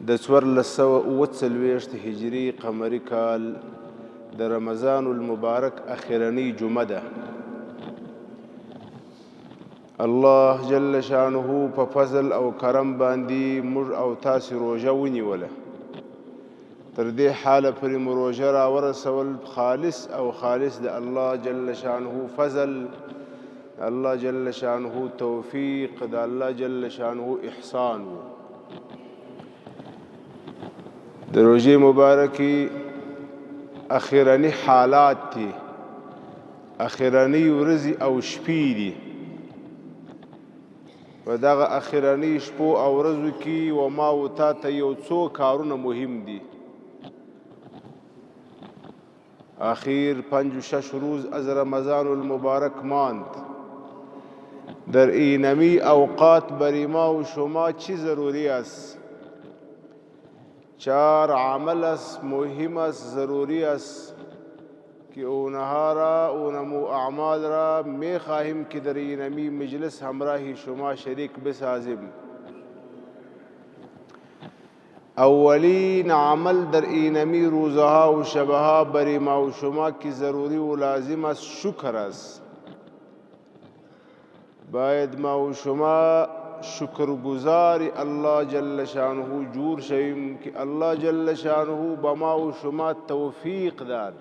د 1440 هجري قمري کال د رمضان المبارک اخرنی جمعه ده. الله جل شانه په فضل او کرم باندې موږ او تاسې روژه ونیوله. تر دې حاله پورې مو روژه راورسول خالص د الله جل شانه فضل، الله جل شانه توفیق، د الله جل شانه احسان و. د روژې مبارکې اخرنی حالات دي، اخرنی ورځې او شپې دي. په دغه اخرنی شپو او ورځو کې وما و تا ته یو څو کارونه مهم دي. اخیر 5-6 روز از رمضان المبارک ماند. در اینمی اوقات بری ما و شما چی ضروری است؟ 4 عمل است، مهم است، ضروری است که اونها را اونمو اعمال را می خواهیم که در اینمی مجلس همراه شما شریک بسازیم. اولین عمل در اینمی روزها و شبها بری ما و شما که ضروری و لازم است شکر است. باید ما و شما شکرگزار الله جل شانه جور شویم که الله جل شانه به ما و شما توفیق داد.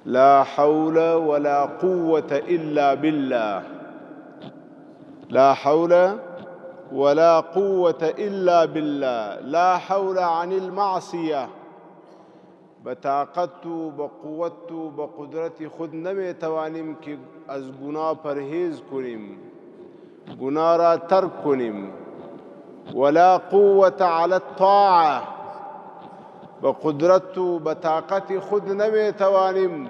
لا حول ولا قوة إلا بالله، لا حول ولا قوة إلا بالله. لا حول عن المعصية، بطاقت و بقوت و بقدرت خود نمی توانیم که از گناه پرهیز کنیم، گناه را ترک کنیم. ولا قوة على الطاعة، بقدرت و بطاقت خود نمی توانیم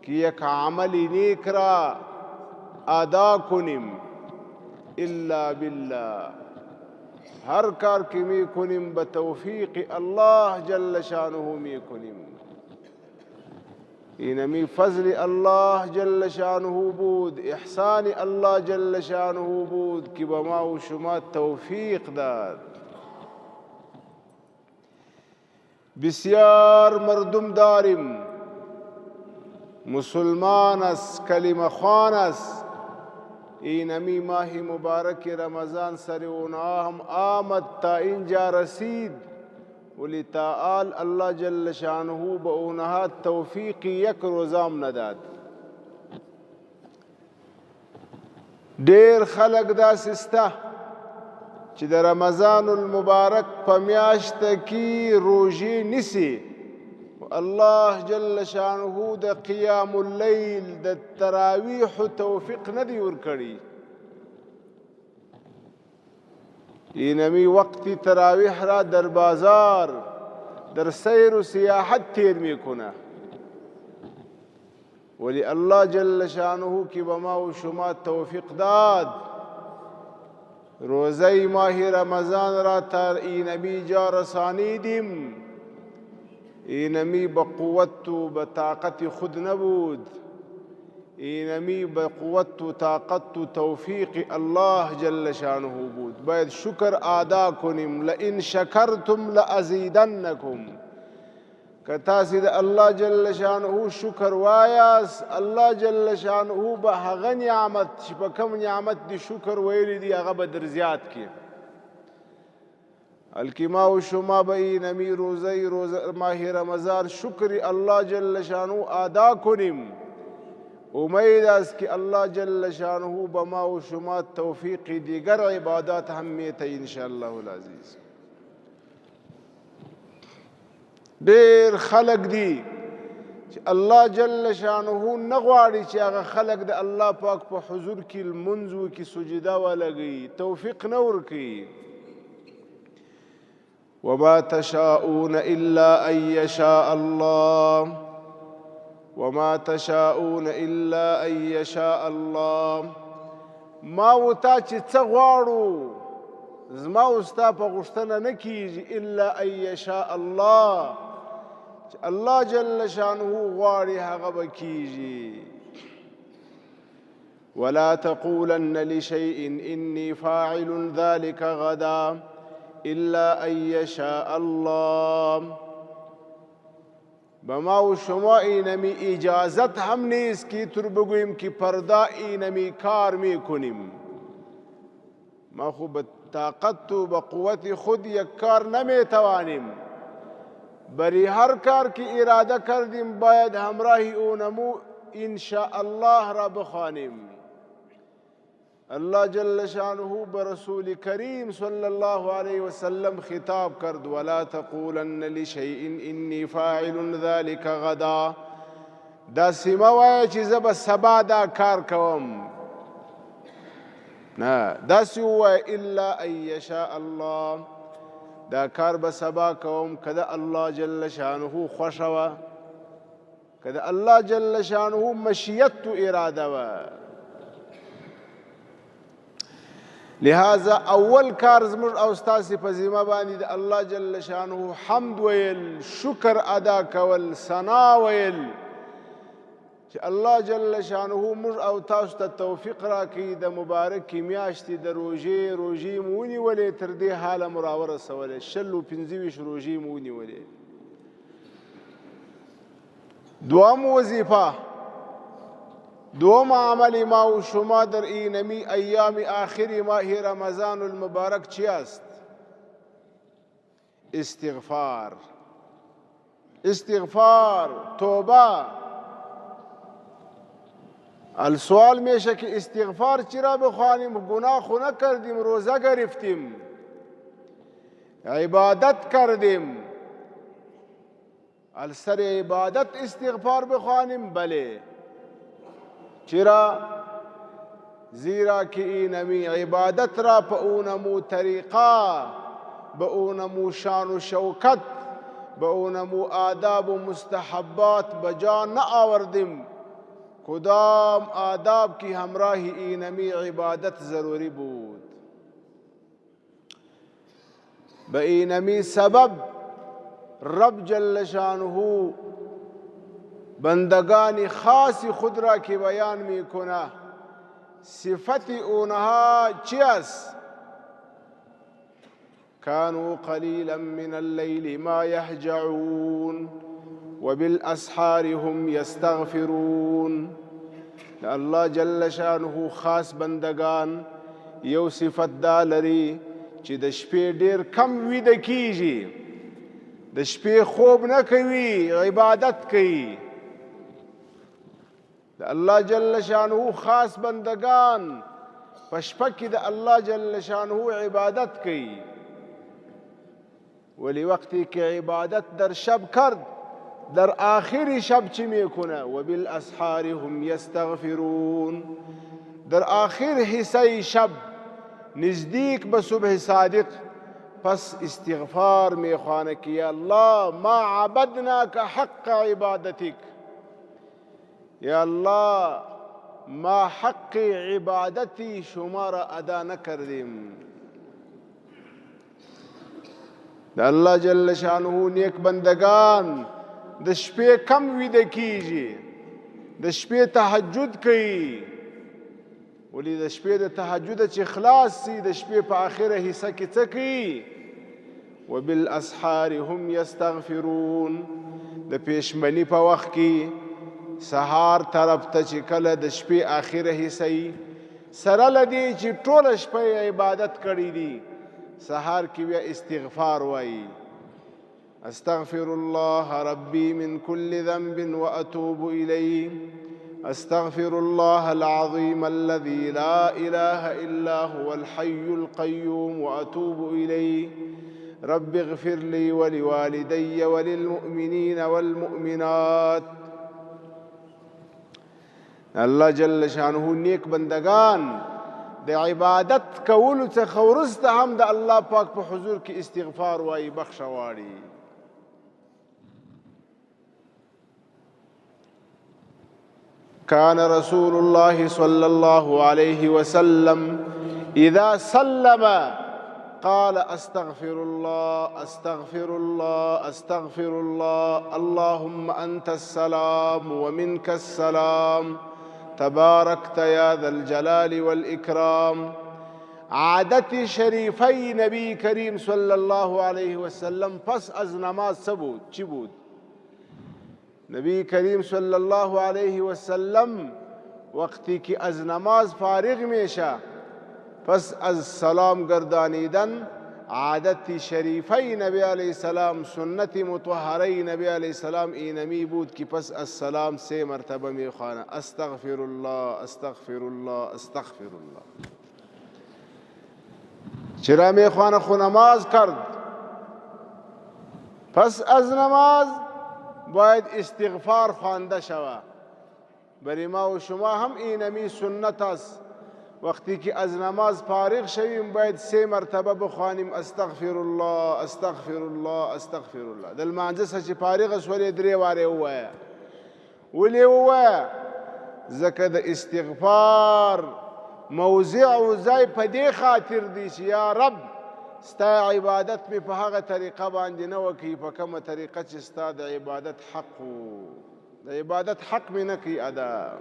که یک عمل نیک را ادا کنیم الا بالله. هر کار که می کنیم به توفیق الله جل شانه می کنیم. اینمی فضل الله جل شانه بود، احسان الله جل شانه بود که به ما و شما توفیق داد. بسیار مردم داریم، مسلمان است، کلمه خوان است. اینمی ماه مبارک رمضان سر اونها هم آمد تا اینجا رسید، ولی تعال الله جل شانه به اونها توفیق یک روزام نداد. ډیر خلق داسې سته چې د رمضان المبارک په میاشت کې روژې نیسي، الله جل شانه د قیام اللیل د تراویح توفیق نه دی ورکړی. اینمی وقتی تراویح را در بازار در سیر و سیاحت تیر میکنه، ولی الله جل شانه که به ما و شما توفیق داد روزه ماه رمضان را تا اینمی جا رسانیدیم. اینمی به قوت و به طاقت خود نبود، اینمی به قوت و طاقت و توفیق الله جل شانه بود. باید شکر ادا کنیم. لئن شکرتم لازیدنکم. که تاسې د الله جل شانه شکر وایاست، الله جل شانه به هغه نعمت چې په کوم نعمت دی شکر ویلی دی هغه به در زیات کړي. الکما و شما به اینمی روزه ماه رمضان شکر الله جل شانه ادا کنیم. امید است که الله جل شانه به ما و شما توفیق دیگر عبادات هم میته انشاءالله العزیز. ډیر خلق دی چې الله جل شانه نه غواړي چې هغه خلق د الله پاک په حضور کې لمونځ وکړي، سجده ولګوي، توفیق نه ورکوي. وما تشاءون إلا أن يشاء الله، وما تشاءون إلا أن يشاء الله. ما و تا چې څه غواړو زما او ستا په غوښتنه نه کیږي الا ان یشاء الله، چې الله جل شانه غواړي هغه به کیږي. ولا تقولن لشيء إني فاعل ذلك غدا إلا أن يشاء الله. بما و شما اینمی اجازت هم نیست که تو بگوییم که پردا اینمی کار میکنیم. ما خوب طاقت و به قوت خود یک کار نمیتوانیم، بری هر کار که اراده کردیم باید همراه اونمو انشاء الله را بخوانیم. الله جل شانه برسول کریم صلی الله علیه وسلم خطاب کرد ولا تقولن لشیء انی فاعل ذلك غدا. دا سیمه وایه چې زه به سبا دا کار کوم، نه داسې ووایه الا ان یشاء الله، دا کار به سبا کوم که د الله جل شانه خوښه وه، که د الله جل شانه مشیت و اراده وه. لہذا اول کار زموږ او ستاسې په ذمه باندې د الله جل شانه حمد ویل، شکر ادا کول، ثنا ویل چې الله جل شانه موږ او تاسو ته توفیق راکړي د مبارکې میاشتې د روژې مو ونیولې، تر دې حاله مو راورسولې، 25 روژې مو ونیولې. دوم وظیفه، دوم عمل ما و شما در اینمی ایام آخر ماه رمضان المبارک چی است؟ استغفار. استغفار، توبه. السوال میشه که استغفار چرا بخوانیم؟ گناه خو نکردیم، روزه گرفتیم، عبادت کردیم، السر عبادت استغفار بخوانیم؟ بله. چرا؟ زیرا که اینمی عبادت را په اونمو طریقه، به اونمو شان و شوکت، به اونمو آداب و مستحبات بجا نه آوردیم. کدام آداب کی همراه اینمی عبادت ضروری بود. به اینمی سبب رب جل شانه بندگان خاص خود را که بیان میکنه، صفت اونها چی است؟ كانوا قليلا من الليل ما يهجعون وبالاسحار هم يستغفرون. الله جل شانه خاص بندگان یو صفت دا لري چې د شپې ډیر کم ویده کیږي، د شپې خوب نه کوي، عبادت کوي. د الله جل شانه خاص بندگان په شپه کې د الله جل شانه عبادت کوي. ولی وقتی که عبادت در شب کرد، در آخر شب چی میکنه؟ و بالاسحار هم یستغفرون. در آخر حصه شب نزدیک به صبح صادق پس استغفار میخوانه که یا الله ما عبدناک حق عبادتک، یا الله ما حق عبادتی شما را ادا نکردیم. د الله جل شانه نیک بندگان د شپې کم ویده کیږي، د شپې تهجد کوي. ولی د شپې د تهجد چې خلاص سي، د شپې په آخره حصہ کې څه کوي؟ وبالاسحار هم یستغفرون. د پیشمنی په وخت کې سهار طرف ته چې کله د شپې آخره حصہ سره لدی چې ټوله شپه عبادت کړی دي، سهار کې بیا استغفار وایي. استغفر الله ربي من كل ذنب وأتوب إليه، استغفر الله العظيم الذي لا إله إلا هو الحي القيوم وأتوب إليه، رب اغفر لي ولوالدي وللمؤمنين والمؤمنات. الله جل شانه نیک بندگان د عبادت کولو څخه وروسته هم د الله پاک په حضور کې استغفار وایي، بخښه غواړي. كان رسول الله صلى الله عليه وسلم إذا سلم قال استغفر الله استغفر الله استغفر الله اللهم أنت السلام ومنك السلام تبارکت یا ذا الجلال والاکرام. عادت شریفی نبی کریم صلی الله علیه وسلم پس از نماز چی بود؟ نبی کریم صلی الله علیه وسلم وقتی که از نماز فارغ میشه پس از سلام گردانیدن عادت شریفی نبی علیه السلام، سنت مطهره نبی علیه السلام اینمی بود که پس از سلام 3 مرتبه میخوانه استغفر الله استغفر الله استغفر الله. چرا میخوانه؟ خو نماز کرد. پس از نماز باید استغفار خوانده شود. برای ما و شما هم اینمی سنت است، وقتی که از نماز فارغ شویم باید 3 مرتبه بخوانیم استغفر الله استغفر الله استغفر الله. د لمانځه څخه چې فارغ شولې 3 وارې ووایه. ولې ووایه؟ ځکه د استغفار موضع او ځای په دې خاطر دی چې یا رب ستا عبادت مې په هغه طریقه باندې نه وکړي په کومه طریقه چې ستا د عبادت حق و. د عبادت حق مې نه کوي ادا.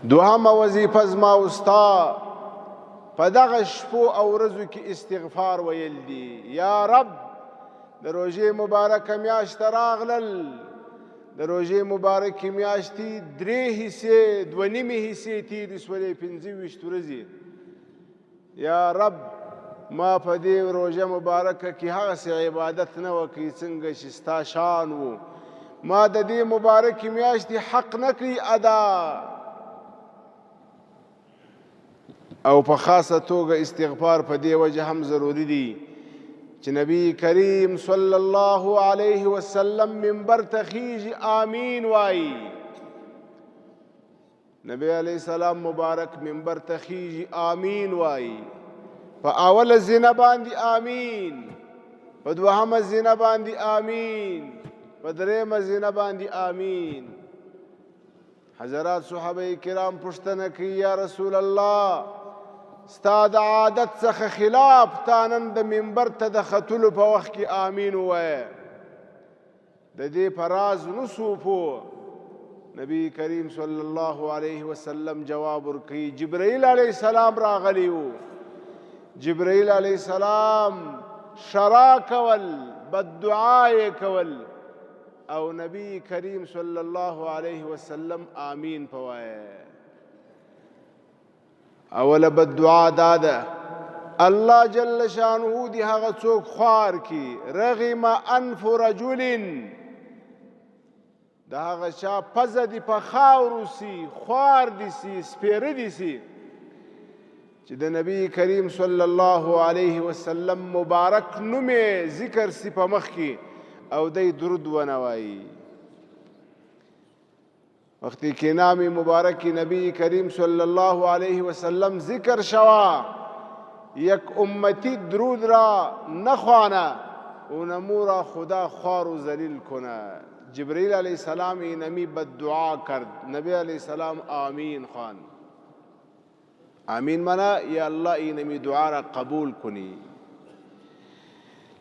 دوهمه وظیفه زما او ستا په دغه شپو او ورځو کې استغفار ویل دي. یا رب د روژې مبارکه میاشته راغلل، د روژې مبارکې میاشتې 3 حصې 2.5 حصې تېرې شولې 25 ورځې. یا رب ما په دې روژه مبارکه کې هغسې عبادت نه وکړي څنګه چې ستا شان و. ما د دې مبارکې میاشتې حق نه کړي ادا. او په خاصه توګه استغفار په دې وجه هم ضروري دی چې نبی کریم صلی الله علیه وسلم منبر ته خیژي آمین وایي. نبی علیه السلام مبارک منبر ته خیژي آمین وایي. په اوله زینه باندې آمین، په دوهمه زینه باندې آمین، په درېیمه زینه باندې آمین. حضرات صحابه کرام پوښتنه کوي یا رسول الله ستا د عادت څخه خلاف تا نن د منبر ته د ختلو په وخت کې آمین ووایه. د دې په راز نسو پوه. نبی کریم صلی الله علیه وسلم جواب ورکوي جبرائیل علیه السلام راغلی و. جبرائیل علیه السلام شرا کول، بددعا یې کول او نبی کریم صلی الله علیه وسلم آمین پوایه. اوله بددعا دا ده الله جل شانه دی هغه څوک خوار کی رغم انف رجل د هغه چا پزه دي په خاورو سي، خوار دي سي، سپیره دي سي چې د نبی کریم صلی الله علیه وسلم مبارک نومې ذکر سي په مخ کې او دی درود ونه وایي. وقتی که نام مبارک نبی کریم صلی الله علیه وسلم ذکر شوا یک امتی درود را نخوانه و نمو را خدا خوار و ذلیل کنه. جبرائیل علیه السلام اینمی بددعا کرد، نبی علیه السلام آمین خواند. آمین منا یا الله اینمی دعا را قبول کنی.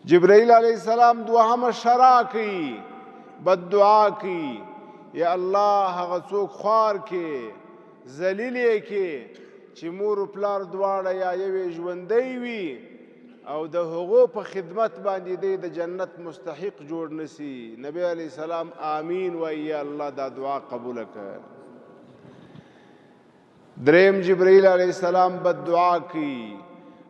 جبرائیل علیه السلام دوهم شرع کی، بددعا کی یا الله هغه څوک خوار کې ذلیل یې کې چې مور و پلار دواړه یا یوې ژوندی وي او د هغو په خدمت باندې دی د جنت مستحق جوړ نسی. نبی علیه السلام آمین وایي یا الله دا دعا قبوله کړه. دریم جبرائیل علیه السلام بددعا کی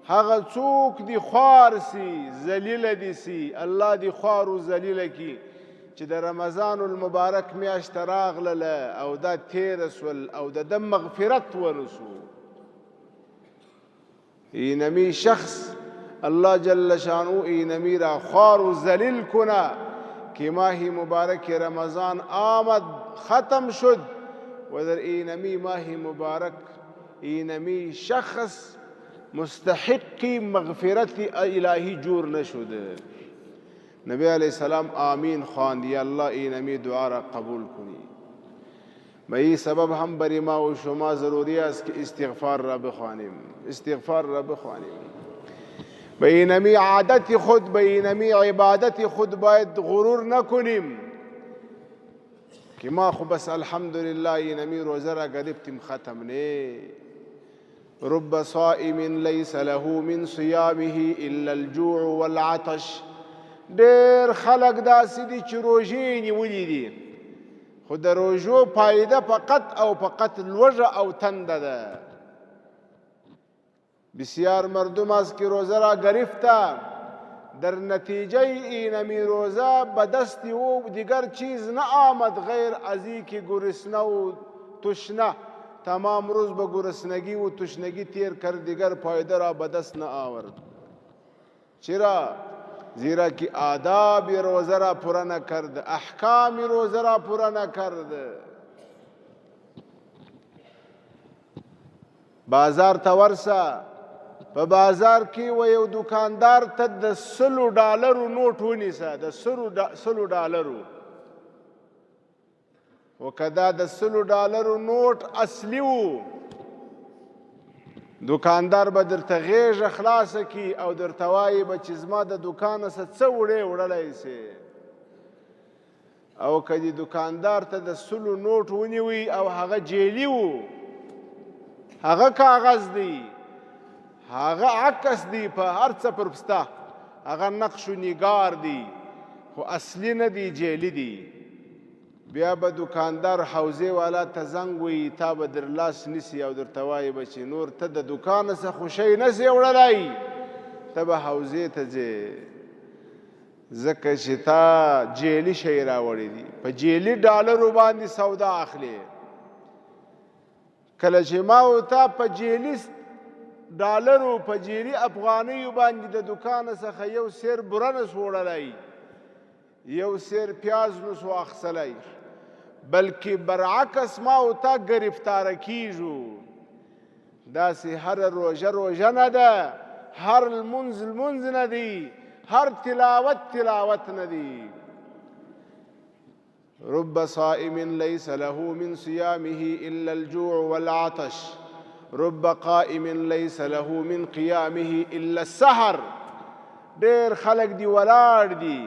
هغه څوک دی خوار سی ذلیل دی سی الله دی خوار و ذلیل کی چې د رمضان المبارک میاشت راغله او دا تیر سول او د مغفرت ونسو. اینمی شخص الله جل شانو اینمی را خوار و ذلیل کنه که ماه مبارک رمضان آمد ختم شد و در اینمی ماه مبارک اینمی شخص مستحقی مغفرت الهی جور نشده. نبی علیہ السلام آمین خواند یا الله اینمی دعا را قبول کنی. به این سبب هم بری ما و شما ضروری است که استغفار را بخوانیم، استغفار را بخوانیم. به اینمی عادت خود، به اینمی عبادت خود باید غرور نکنیم. که ما خو بس الحمدلله اینمی روزه را گرفتیم ختم نه. رب صائم لیس له من صیامه الا الجوع والعطش. ډېر خلک داسې دي چې روژې نیولي دي خو د روژو پایده فقط او فقط لوږه او تنده ده. بسیار مردم است که روزه را گرفته، در نتیجه اینمی روزه به دست او دیگر چیز نه آمد غیر از این که گرسنه و تشنه تمام روز به گرسنگی و تشنگی تیر کرد، دیگر پایده را به دست نه آورد. چرا؟ زیرا که آداب روزه را پورا نکرد، احکام روزه را پورا نکرد. بازار ته ورسه، په بازار کې و یو دکاندار ته د $100 نوټ ونیسه، د $100 و که دا د $100 نوټ اصلي و، دکاندار به درته غیږه خلاصه کړي او درته وایي به چې زما د دوکانه څه څه وړی سې. او که دې دکاندار ته د 100 نوټ ونیوي او هغه جیلي و، هغه کاغذ دی، هغه عکس دی، په هر څه پر پسته هغه نقش و نگار دی، خو اصلي نه دی، جیلي دی. بیا به دکاندار حوزې والا ته زنګ وي، تا به در لاس نیسي او درته وایي به چې نور ته د دوکانه څه خو شی نه سې وړلی، ته به حوزې ته ځې، ځکه چې تا جیلي شی راوړی دي، په جیلي ډالرو باندې سودا اخلي. کله چې ما و تا په جیلي ډالرو په جیلي افغانیو باندې د دوکانه څخه یو سیر بوره نسو وړلی، یو سیر پیاز نسو اخیستلی، بلکې برعکس ما و تا گرفتاره کیږو. داسې هر روژه نه ده، هر لمونځ نه دی، هر تلاوت نه دی. رب صائم لیس له من صیامه الا الجوع والعطش. رب قائم لیس له من قیامه الا السحر. ډېر خلک دی ولاړ دي،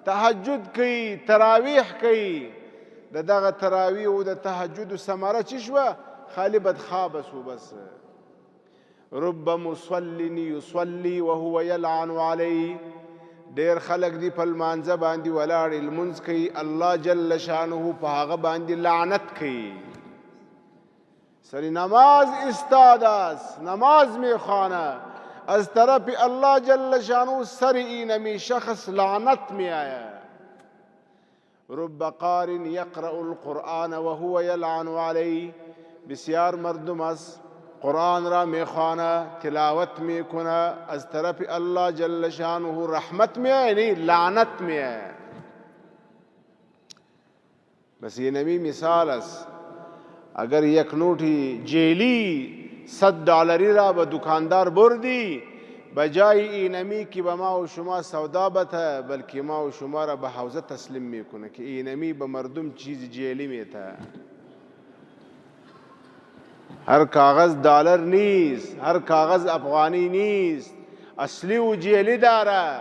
تهجد کوي، تراویح کوي، د دغه تراویح او د تهجد ثمره چې شوه خالی بدخوابه سو بس. رب مصل یصلي وهو یلعن علیه. ډېر خلک دی په لمانځه باندې ولاړ لمونځ کوي، الله جل شانه په هغه باندې لعنت کوي. سری نماز استاد است، نماز میخوانه، از طرف الله جل شانه سر اینمی شخص لعنت می آیا. رب قار یقرأ القرآن وهو یلعن علیه. بسیار مردم است قرآن را میخوانه، تلاوت میکنه، از طرف الله جل شانه رحمت می آیا، یعنی لعنت می آیا. بس یہ نمی مثال است. اگر یک نوٹی جیلی $100 را به دکاندار بردی، بجای اینمی که به ما و شما سودا بته، بلکه ما و شما را به حوزه تسلیم میکنه که اینمی به مردم چیز جیلی میته. هر کاغذ $1 نیست، هر کاغذ افغانی نیست، اصلی و جیلی داره.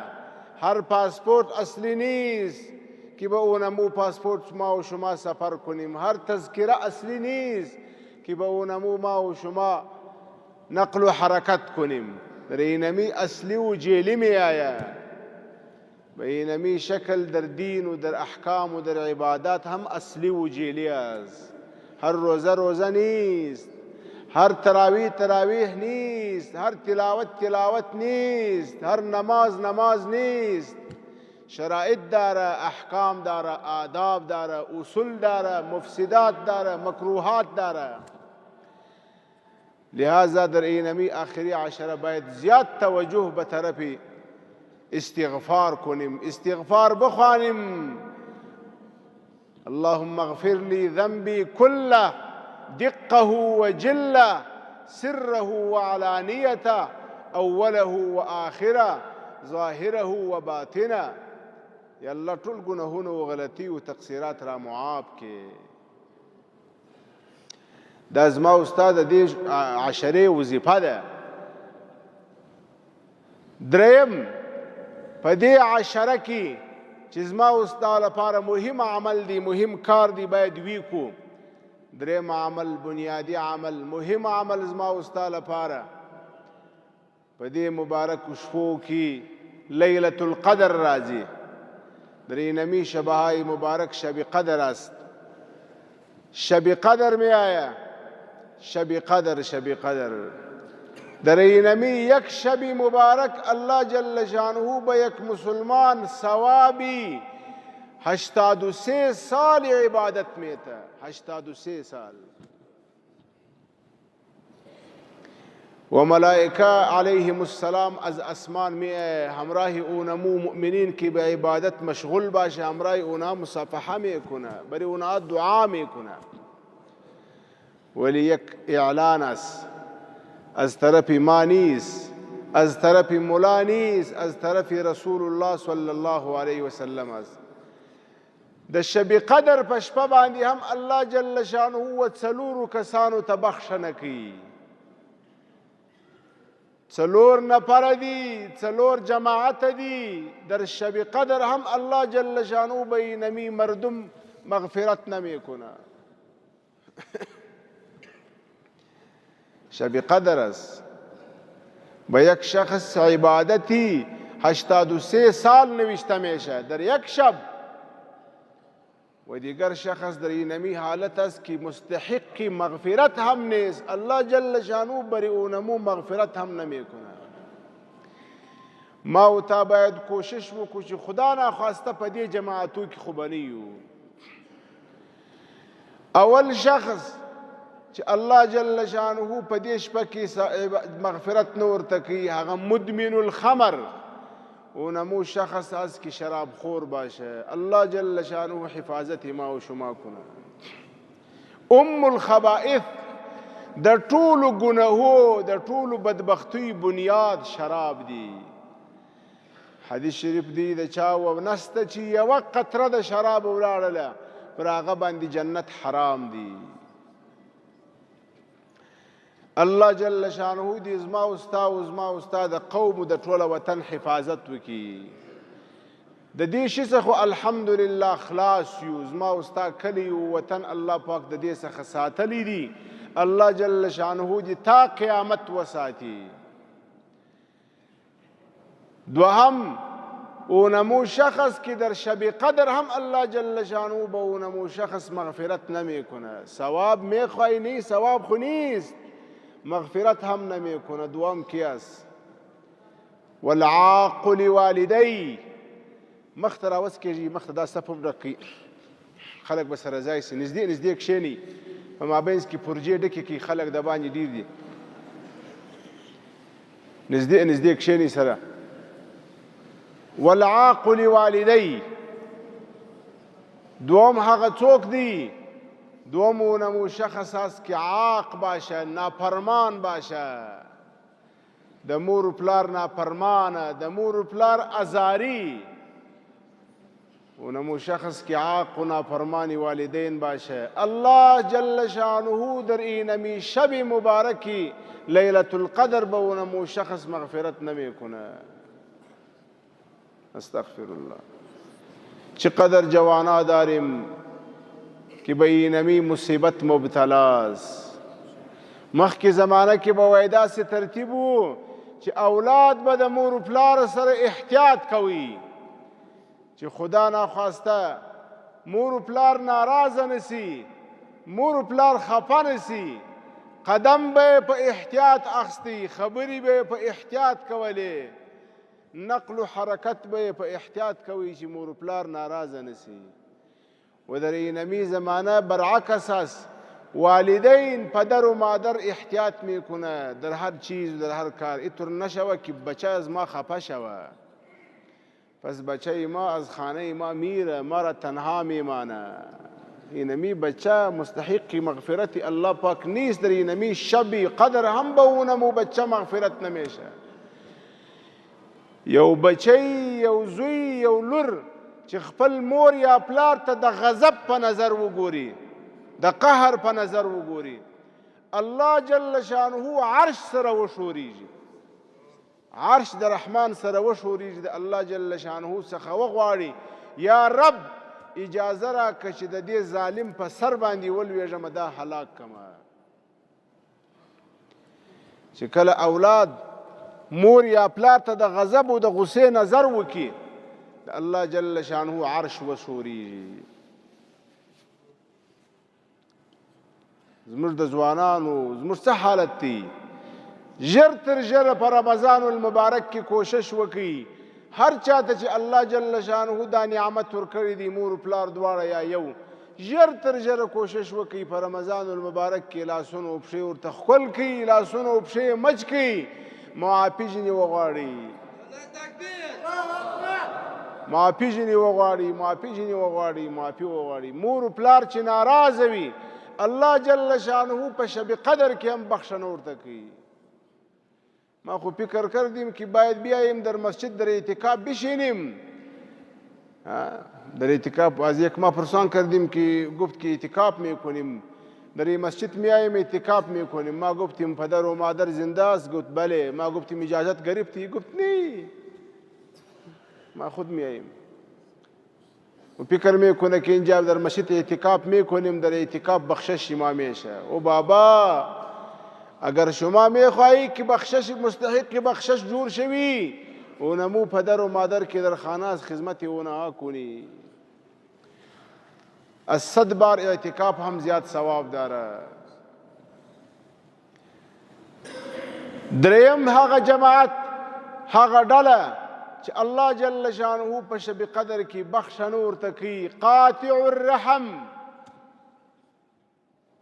هر پاسپورت اصلی نیست که به اونمو پاسپورت ما و شما سفر کنیم. هر تذکره اصلی نیست که به اونمو ما و شما نقل و حرکت کنیم. در اینمی اصلی و جیلی می آیا. به اینمی شکل در دین و در احکام و در عبادات هم اصلی و جیلی است. هر روزه نیست، هر تراویح نیست، هر تلاوت نیست، هر نماز نیست. شرائط داره، احکام داره، آداب داره، اصول داره، مفسدات داره، مکروهات داره. لہذا در اینمی آخری عشره باید زیاد توجه به طرف استغفار کنیم، استغفار بخوانیم. اللهم اغفر لي ذنبي كله دقه وجله سره وعلانيته اوله وآخره ظاهره وباطنه. یا الله ټول ګناهونه او غلطي او تقصیرات را معاف کې. دا زما استاد د دې عشرې وظیفه ده. دریم، په دې عشره کې چې زما او ستا لپاره مهم عمل دی، مهم کار دی، باید وی کو. دریم عمل، بنیادی عمل، مهم عمل زما او ستا لپاره په دې مبارک شپو کې لیلة القدر راځي. درینمی شبهای مبارک شب قدر است. شب قدر می آیا، شب قدر، شب قدر. درینمی یک شب مبارک اللہ جل شانہ به یک مسلمان ثوابی 83 سال عبادت میں تھا. 83 سال. و ملائکه علیهم السلام از اسمان می همراه اونمو مؤمنین که به عبادت مشغول باشه، همراه اونا مصافحه میکنه، برای اونا دعا میکنه. ولی یک اعلان است، از طرف ما نیست، از طرف مولا نیست، از طرف رسول الله صلی الله علیه وسلم است. د شب قدر په شپه باندې هم الله جل شانه و څلورو کسانو ته بخښنه کوي. څلور نفر دي، څلور جماعت دي. در شب قدر هم الله جل شانه به نمی مردم مغفرت نمیکنه. شب قدر است. به یک شخص عبادتی 83 سال نوشته میشه در یک شب، و دیگر شخص در اینمی حالت است که مستحق مغفرت هم نیست. الله جل شانو بر اونمو مغفرت هم نمیکنه. ما و تا باید کوشش وکړو چې خدا ناخواسته په دې جماعتو کې خو به نه یو. اول شخص چې الله جل شانه په دې شپه کې مغفرت نه ورته کوي هغه مدمن الخمر، اونمو شخص است که شراب خور باشه. الله جل شانه حفاظت ما و شما کنه. ام الخبائث، در ټولو گناهو، در ټولو بدبختی بنیاد شراب دی. حدیث شریف دی د چا و نسته چې یوه قطره د شراب ولاړله پر هغه باندې جنت حرام دی. الله جل شانه دی زما او ستا و زما او ستا د قوم و د ټوله وطن حفاظت وکړي. د دې شي څخه الحمدلله خلاص یو. زما او ستا کلی و وطن الله پاک د دې څخه ساتلی دي. الله جل شانه دی تا قیامت وساتي. دوهم اونمو شخص که در شب قدر هم الله جل شانه به اونمو شخص مغفرت نمیکنه. ثواب میخوای نیست، ثواب خو نیست، مغفرت هم نمیکنه. دوام کی است؟ والعاق لوالدی. مخ ته راوس کېږي، مخ ته دا صف وډکي، خلک به سره ځای سي، نږدې نږدې کښېني. په مابینځ کې پرجې ډکې کړي، خلک د باندې ډېر دي، نږدې نږدې کښېني سره. والعاق لوالدی. دوم هغه څوک دی، دوم اونمو شخص است که عاق باشه، نافرمان باشه، د مور و پلار نافرمانه، د مور و پلار ازاری. اونمو شخص که عاق و نافرمان والدین باشه. الله جل شانه در اینمی شب مبارکی لیلة القدر به اونمو شخص مغفرت نمیکنه. استغفر الله. چقدر جوانا داریم که به اینمی مصیبت مبتلاست. مخکې زمانه کې به وای داسې ترتیب و چې اولاد به د مور و پلار سره احتیاط کوي چې خدا ناخواسته مور و پلار ناراضه نسی، مور و پلار خفه نسی. قدم به په احتیاط اخستی، خبرې به په احتیاط کولې، نقل و حرکت به په احتیاط کوي چې مور و پلار ناراضه نسی. و در اینمی زمانه برعکس است. والدین پدر و مادر احتیاط میکنه در هر چیز و در هر کار. اینطور نشوه که بچه از ما خفه شوه، پس بچه ما از خانه ما میره، ما را تنها میمانه. اینمی بچه مستحق مغفرت الله پاک نیست. در اینمی شب قدر هم به اونمو بچه مغفرت نمیشه. یو بچه، یو زوی، یو لور چې خپل مور یا پلار ته د غضب په نظر وګوري، د قهر په نظر وګوري، الله جل شانه عرش سره وشوریږي، عرش د رحمان سره وشوریږي. د الله جل شانه څخه وغواړي یا رب اجازه راکړه چې د دې ظالم په سر باندې ولویږم دا هلاک کړمه. چې کله اولاد مور یا پلار ته د غضب او د غصې نظر وکړي د الله جل شانه عرش وسوري. زموږ د ځوانانو زموږ څه حالت دی؟ ژر تر ژره په رمضان المبارک کې کوشش وکړي هر چاته چې الله جل شانه دا نعمت ورکړی دی مور پلار دواړه یا یو، ژر تر ژره کوشش وکړي په رمضان المبارک کې لاسونه او پښې ورته ښکل کړي، لاسونه او پښې مچ کړي، معافي ځینې وغواړي، معافي ځینې وغواړي، معافي ځینې وغواړي، معافي وغواړي. مور پلار چې ناراضه وي الله جل شانه په شب قدر کې هم بخښنه ورته کوي. ما خو فکر کردیم که باید بیاییم در مسجد در اعتکاف بشینیم. در اعتکاف از یک ماه پرسان کردیم که گفت که اعتکاف میکنیم، در این مسجد میاییم اعتکاف میکنیم. ما گفتیم پدر و مادر زنده است؟ گفت بله. ما گفتیم اجازت گرفتی؟ گفت نه ما خود میاییم. و فکر میکنه که اینجا در مسجد اعتکاف میکنیم در اعتکاف بخشش ما میشه. او بابا اگر شما میخواهی که بخشش مستحق بخشش جور شوی اونمو پدر و مادر که در خانه از خدمت اونها کنی. از 100 بار اعتکاف هم زیاد ثواب داره. دریم هغه جماعت هغه ډله چې الله جل شانه په شب قدر کې بخښنه ورته کوي، قاطع الرحم.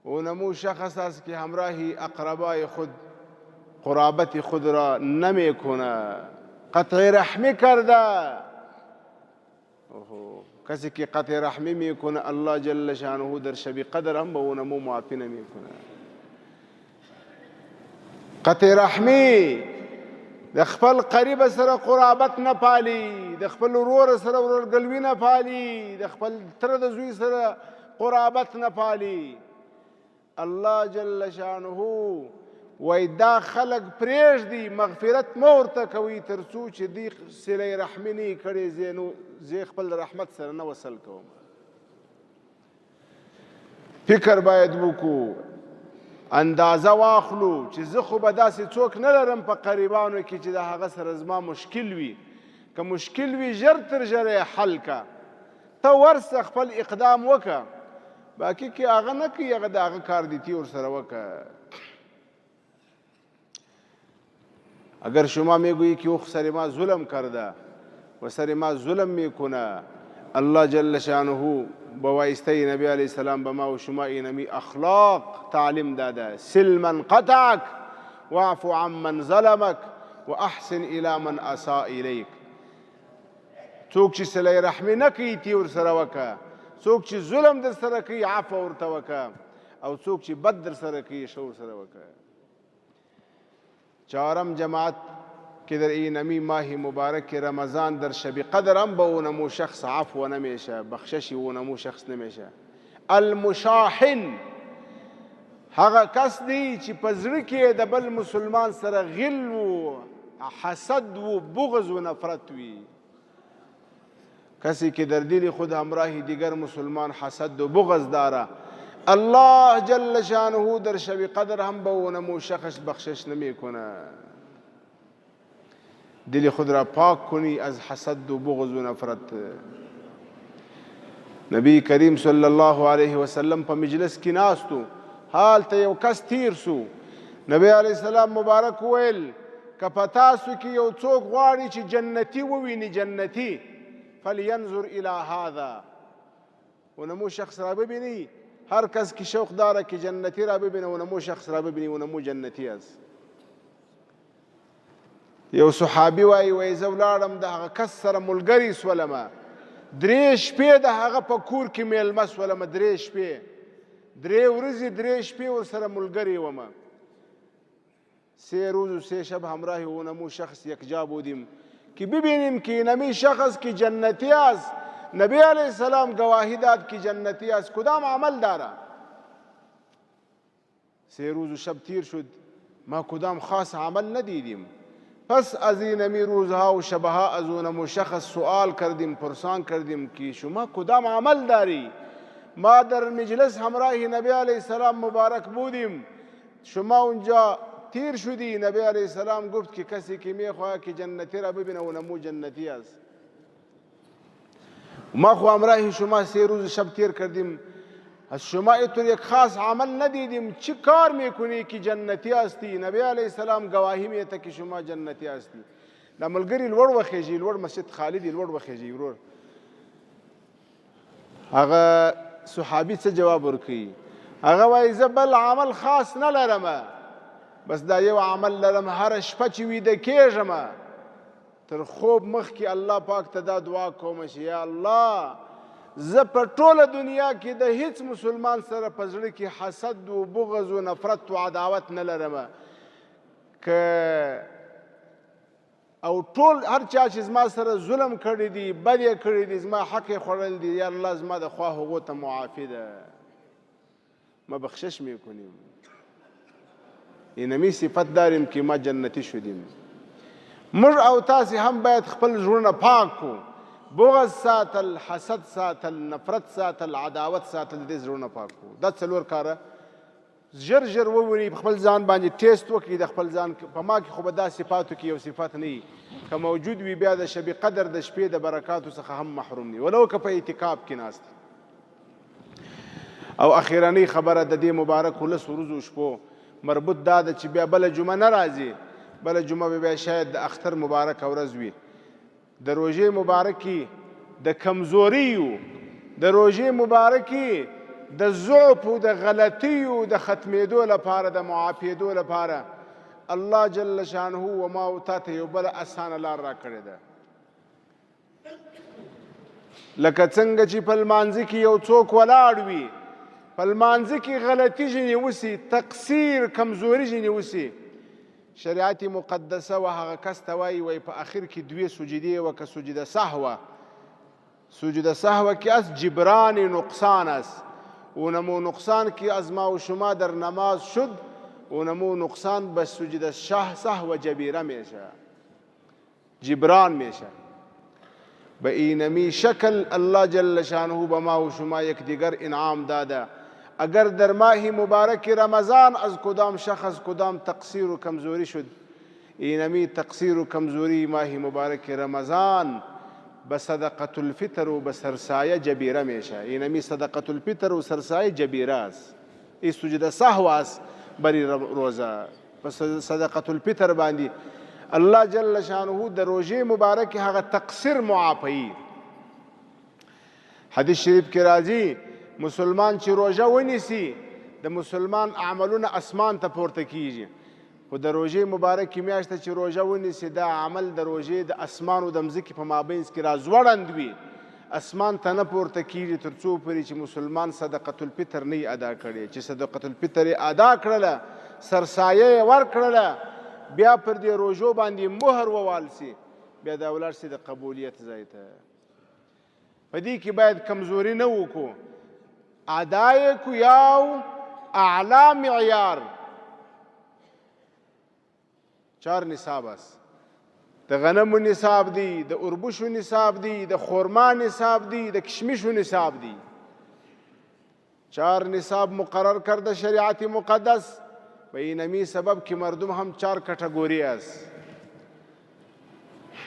اونمو شخص است که همراهی اقربای خود قرابت خود را نمیکنه، قطع رحمی کرده. کسی که قطع رحمی میکنه الله جل شانه در شب قدر هم به اونمو معافی نمیکنه. قطع رحمی د خپل قریب سره قرابت نه پالي، د خپل ورور سره ورورګلوي نه پالي، د خپل تره د زوی سره قرابت نه پالي. الله جل شانه وای دا خلق پرېږدي مغفرت مه ورته کوي تر څو چې دوی صله رحمي نه یې کړې نو زه خپل رحمت سره نه وصل کوم. فکر باید وکړو، اندازه واخلو چې زه خو به داسې څوک نه لرم په قریبانو کې چې د هغه سره زما مشکل وي. که مشکل وي ژر تر ژره حل که، ته ورسه خپل اقدام وکه، باقی که هغه نه کوي هغه د هغه کار دی تی ورسره وکه. اگر شما میگویی که او سر ما ظلم کرده و سر ما ظلم میکنه، الله جل شانه با واسطه نبی علیه السلام به ما و شما اینمی اخلاق تعلیم داده. سل من قطعک واعفو عن من ظلمک و احسن الى من اساء الیک. څوک چې صله رحمي نه کوي تی ورسره وکه، څوک چې ظلم در سره کوي عفو ورته وکه، او څوک چې بد در سره کوي ښه ورسره وکه. چهارم جماعت که در این نمی ماه مبارک رمضان در شب قدر هم به اونمو شخص عفو نمیشه، بخششی اونمو شخص نمیشه. المشاحن هغه کس دی چې په زړه کې د بل مسلمان سره غل و حسد و بغض و نفرت وي. کسی که در دل خود همراه دیگر مسلمان حسد و بغض داره الله جل شانه در شب قدر هم به اونمو شخص بخشش نمیکنه. دل خود را پاک کنی از حسد و بغض و نفرت. نبی کریم صلی الله علیه وسلم په مجلس کې ناستو، حال ته یو کس تیر سو. نبی علیه السلام مبارک ویل که په تاسو کې یو څوک غواړي چې جنتی وویني جنتی فلینظر الی هذا. ونمو شخص را ببینی، هر کس که شوق داره که جنتی را ببینه ونمو شخص را ببینی ونمو جنتی است. یو صحابي وای زه ولاړم د هغه کس سره ملګری سولمه، 3 شپې د هغه په کور کې میلمه سولمه، 3 شپې 3 ورځې 3 شپې ورسره ملګری ومه. 3 روز و 3 شب همراه اونمو شخص یکجا بودیم که ببینیم که اینمی شخص که جنتی است. نبی علیه السلام گواهی داد که جنتی است، کدام عمل داره؟ 3 روز و شب تیر شد، ما کدام خاص عمل ندیدیم. پس از اینمی روزها و شبها از اون مشخص سوال کردیم، پرسان کردیم که شما کدام عمل داری؟ ما در مجلس همراه نبی علیه السلام مبارک بودیم، شما اونجا تیر شدی. نبی علیه السلام گفت که کسی که میخواه که جنتی را ببینه اونمو جنتی است. ما خو همراه شما 3 روز شب تیر کردیم، از شما اینطور یک خاص عمل ندیدیم. چی کار میکنی که جنتی هستی؟ نبی علیه السلام گواهی میده که شما جنتی هستی. دا ملګری لوړ وخیږي، لوړ مسجد خالدی لوړ وخیږي ورور. هغه صحابي څه جواب ورکوي؟ هغه وایي زه بل عمل خاص نه لرم، بس دا یو عمل لرم، هره شپه چې ویده کېږم تر خوب مخکې الله پاک ته دا دعا کوم چې یا الله زه په ټوله دنیا کې د هیڅ مسلمان سره په زړه کې حسد و بغض و نفرت و عداوت نه لرم، که او ټول هر چا چې زما سره ظلم کړی دی، بد یې کړی دی، زما حق یې خوړل دی، یا الله زما د خوا هغو ته معافي ده، ما بخشش میکنیم. اینمی صفت داریم که ما جنتی شدیم. موږ او تاسې هم باید خپل زړونه پاک کو، بغض ساتل، حسد ساتل، نفرت ساتل، عداوت ساتل، دې زړونه پاک کو. دا 4 کاره ژر ژر ووري، په خپل ځان باندې ټیسټ وکړي، د خپل ځان په ما کې خو به دا صفاتو کې یو صفت نه وي، که موجود وي بیا د شب قدر د شپې د برکاتو څخه هم محروم دي، ولو که په اعتکاف کې ناست. او اخیرنۍ خبره د دې مبارک 10 ورځو شپو مربوط دا ده چې بیا بله جمعه نه راځي، بله جمعه به بیا شاید د اختر مبارک ورځ وي. د روژې مبارکې د کمزوریو، د روژې مبارکې د ضعف و د غلطیو د ختمېدو لپاره، د معافېدو لپاره الله جل شانه و ما او تا ته یو بله اسانه لار را کړې ده. لکه څنګه چې په لمانځه کې یو څوک ولاړ وي، په لمانځه کې غلطي ځینې وسي، تقصیر کمزوري ځینې وسي، شریعت مقدسه و هغه کس ته وایي په اخر کې 2 سجدې وکړه، سجده سهوه. سجده سهوه که از جبران نقصان است، اونمو نقصان که از ما و شما در نماز شد، اونمو نقصان به سجده سهو جبیره میشه، جبران میشه. به اینمی شکل الله جل شانه به ما و شما یک دیگر انعام داده. اگر در ماه مبارک رمضان از کدام شخص کدام تقصیر و کمزوری شد، اینمی تقصیر و کمزوری ماه مبارک رمضان به صدقة الفطر و به سرسایه جبیره میشه. اینمی صدقة الفطر و سرسایه جبیره است، این سجده سهو است بری روزه. پس صدقة الفطر باندې الله جل شانه د روژې مبارک هغه تقصیر معافی. حدیث شریف کې راځي مسلمان چې روژه ونیسي د مسلمان اعمالونه اسمان ته پورته کیږي، خو د روژې مبارک میاشت چې روژه ونیسي دا عمل د روژې د اسمان او د مځکې په مابینځ کې راځوړند وي، اسمان ته نه پورته کیږي تر څو پورې چې مسلمان صدقة الفطر نه ادا کړي. چې صدقة الفطر ادا کړله، سرسایه یې ورکړله، بیا پر دې روژو باندې مهر ووال سي، بیا دا ولاړ سي د قبولیت ځای ته. په دې کې باید کمزوري نه وکړو، ادا یې کو یو اعلی معیار 4 نصاب است. د غنمو نصاب دی، د اربشو نصاب دی، د خورما نصاب دی، د کشمشو نصاب دی. 4 نصاب مقرر کرده شریعت مقدس. به اینمی سبب که مردم هم 4 کتگوری است.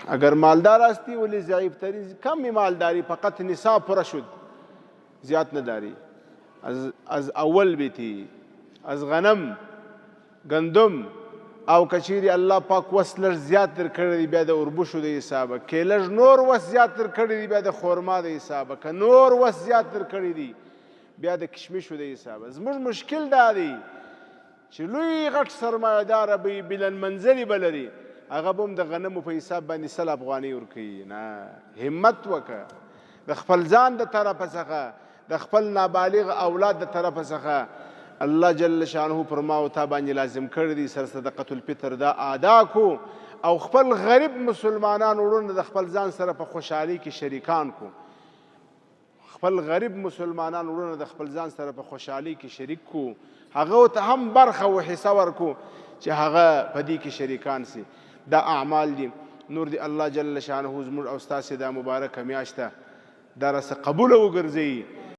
اگر مالدار هستی ولی ضعیف تری، کم مالداری، فقط نصاب پورا شد، زیاد نداری، از اول بیتی، از غنم، گندم او کچیری الله پاک وس لږ زیات در کړی دی بیا د اوربشو د حسابه، که لږ نور وس زیات در کړی دی بیا د خورما د حسابه، که نور وس زیات در کړی دی بیا د کشمشو د حسابه. زموږ مشکل دا دی چې لوی غټ سرمایه‌داره به بلند منزلي به لري، هغه به هم د غنمو په حساب باندې 100 افغانۍ ورکوي. نه، همت وکړه، د خپل ځان د طرفه څخه، د خپل نابالغ اولاد د طرفه څخه الله جل شانه پر ما او تا باندې لازم کړی دی سر صدقة الفطر دا ادا کو، او خپل غریب مسلمانان وروڼه د خپل ځان سره په خوشحالي کې شریکان کو، خپل غریب مسلمانان وروڼه د خپل ځان سره په خوشحالي کې شریک کو، هغه ته هم برخه او حصه ورکو چې هغه په دې کې شریکان سي. دا اعمال دي. نور دی الله جل شانه زموږ او ستاسې دا مبارکه میاشته دا راسه قبوله وګرځوي